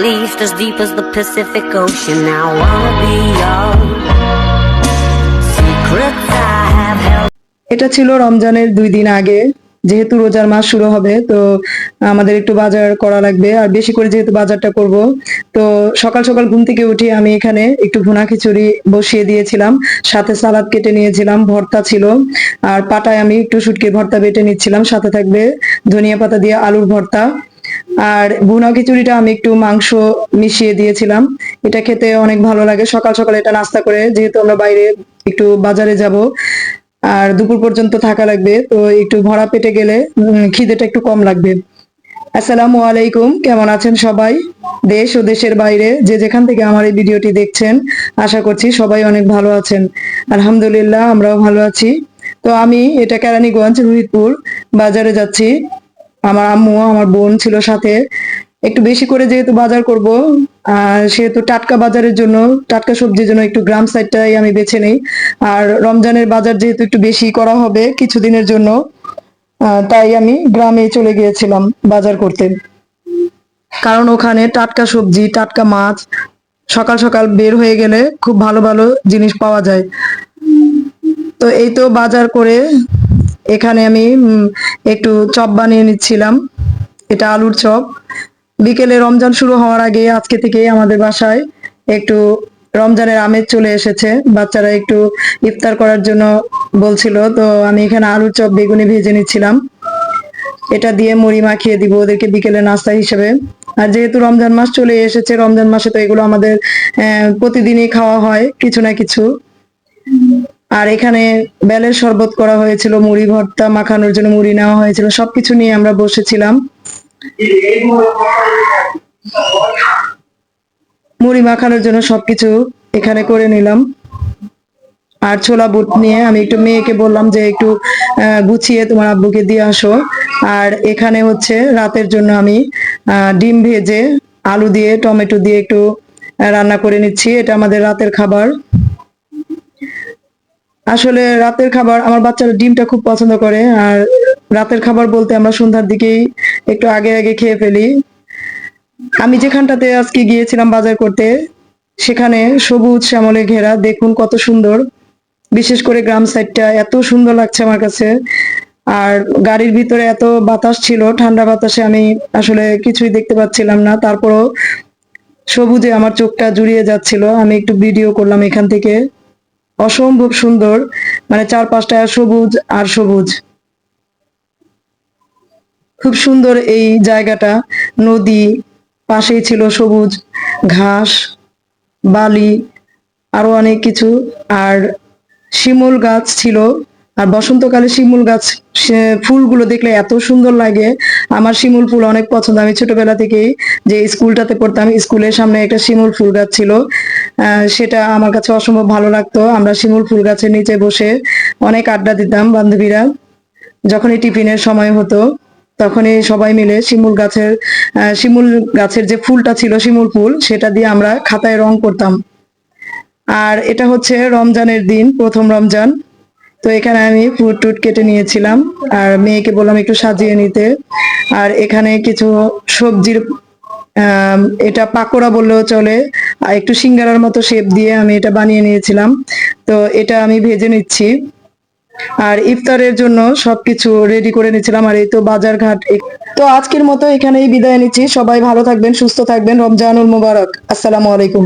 least as deep as the Pacific Ocean. I wanna be your secrets I have held. এটা ছিল রমজানের 2 দিন আগে। যেহেতু রোজার মাস শুরু হবে, তো আমাদের একটু বাজার করা লাগবে, আর বেশি করে যেহেতু বাজারটা করব, তো সকাল সকাল ঘুম থেকে উঠে আমি এখানে একটু ভুনা খিচুড়ি বসিয়ে দিয়েছিলাম, সাথে সালাদ কেটে নিয়েছিলাম, ভর্তা ছিল, আর পাটায় আমি একটু শুটকির ভর্তা বেটে নিচ্ছিলাম, সাথে থাকবে ধনিয়া পাতা দিয়ে আলুর ভর্তা। আর ভুনা খিচুড়িটা আমি একটু মাংস মিশিয়ে দিয়েছিলাম। এটা খেতে অনেক ভালো লাগে সকাল সকাল এটা নাস্তা করে, যেহেতু আমরা বাইরে একটু বাজারে যাব আর দুপুর পর্যন্ত থাকা লাগবে, তো একটু ভরা পেটে গেলে খিদেটা একটু কম লাগবে। আসসালামু আলাইকুম, কেমন আছেন সবাই? দেশ ও দেশের বাইরে যে যেখান থেকে আমার এই ভিডিওটি দেখছেন, আশা করছি সবাই অনেক ভালো আছেন। আলহামদুলিল্লাহ, আমরাও ভালো আছি। তো আমি এটা কেরানীগঞ্জ রুহিতপুর বাজারে যাচ্ছি। আমার আম্মু আমার বোন ছিল সাথে। একটু বেশি করে যেহেতু বাজার করব, সেহেতু টাটকা বাজারের জন্য, টাটকা সবজির জন্য একটু গ্রাম সাইডটাই আমি বেছে নেই। আর রমজানের বাজার যেহেতু একটু বেশি করা হবে কিছুদিনের জন্য, তাই আমি গ্রামে চলে গিয়েছিলাম বাজার করতে। কারণ ওখানে টাটকা সবজি, টাটকা মাছ সকাল সকাল বের হয়ে গেলে খুব ভালো ভালো জিনিস পাওয়া যায়। তো এই তো বাজার করে এখানে আমি একটু চপ বানিয়ে নিচ্ছিলাম। এটা আলুর চপ। বিকেলে রমজান শুরু হওয়ার আগে আজকে থেকে আমাদের বাসায় একটু রমজানের আমেজ চলে এসেছে। বাচ্চারা একটু ইফতার করার জন্য বলছিল, তো আমি এখানে আলুর চপ বেগুনি ভেজে নিচ্ছিলাম। এটা দিয়ে মুড়ি মাখিয়ে দিব ওদেরকে বিকেলে নাস্তা হিসেবে। আর যেহেতু রমজান মাস চলে এসেছে, রমজান মাসে তো এগুলো আমাদের প্রতিদিনই খাওয়া হয় কিছু না কিছু। আর এখানে বেলের শরবত করা হয়েছিল, মুড়ি ভর্তা মাখানোর জন্য মুড়ি নেওয়া হয়েছিল, সবকিছু নিয়ে আমরা বসেছিলাম। মুড়ি মাখানোর জন্য সবকিছু এখানে করে নিলাম। আর ছোলা বুট নিয়ে আমি একটু মেয়েকে বললাম যে একটু গুছিয়ে তোমার আব্বুকে দিয়ে আসো। আর এখানে হচ্ছে রাতের জন্য আমি ডিম ভেজে আলু দিয়ে টমেটো দিয়ে একটু রান্না করে নিচ্ছি। এটা আমাদের রাতের খাবার। আসলে রাতের খাবার আমার বাচ্চারা ডিমটা খুব পছন্দ করে, আর রাতের খাবার বলতে আমরা সন্ধ্যার দিকেই একটু আগে আগে খেয়ে ফেলি। আমি যেখানটাতে আজকে গিয়েছিলাম বাজার করতে, সেখানে সবুজ শ্যামলে ঘেরা, দেখুন কত সুন্দর। বিশেষ করে গ্রাম সাইডটা এত সুন্দর লাগছে আমার কাছে। আর গাড়ির ভিতরে এত বাতাস ছিল, ঠান্ডা বাতাসে আমি আসলে কিছুই দেখতে পাচ্ছিলাম না, তারপরও সবুজে আমার চোখটা জুড়িয়ে যাচ্ছিল। আমি একটু ভিডিও করলাম এখান থেকে। অসম্ভব সুন্দর, মানে চারপাশটা সবুজ আর সবুজ। খুব সুন্দর এই জায়গাটা। নদী পাশেই ছিল, সবুজ ঘাস, বালি, আরো অনেক কিছু। আর শিমুল গাছ ছিল। আর বসন্তকালে শিমুল গাছ ফুলগুলো দেখলে এত সুন্দর লাগে। আমার শিমুল ফুল অনেক পছন্দ। আমি ছোটবেলা থেকেই যে স্কুলটাতে পড়তাম, স্কুলের সামনে একটা শিমুল ফুল গাছ ছিল। সেটা আমার কাছে অসম্ভব ভালো লাগতো। আমরা শিমুল ফুল গাছের নিচে বসে অনেক আড্ডা দিতাম বান্ধবীরা। যখনই টিফিনের সময় হতো, তখনই সবাই মিলে শিমুল গাছের যে ফুলটা ছিল শিমুল ফুল, সেটা দিয়ে আমরা খাতায় রং করতাম। আর এটা হচ্ছে রমজানের দিন, প্রথম রমজান। তো এখানে আমি ফ্রুট টুট কেটে নিয়েছিলাম, আর মেয়েকে বললাম একটু সাজিয়ে নিতে। আর এখানে কিছু সবজির এটা পাকোড়া বললেও চলে, আর একটু সিঙ্গারার মতো শেপ দিয়ে আমি এটা বানিয়ে নিয়েছিলাম। তো এটা আমি ভেজে নিচ্ছি। আর ইফতারের জন্য সবকিছু রেডি করে নিচ্ছিলাম। আর এই তো বাজার ঘাট। তো আজকের মতো এখানেই বিদায় নিচ্ছি। সবাই ভালো থাকবেন, সুস্থ থাকবেন। রমজানুল মুবারক। আসসালামু আলাইকুম।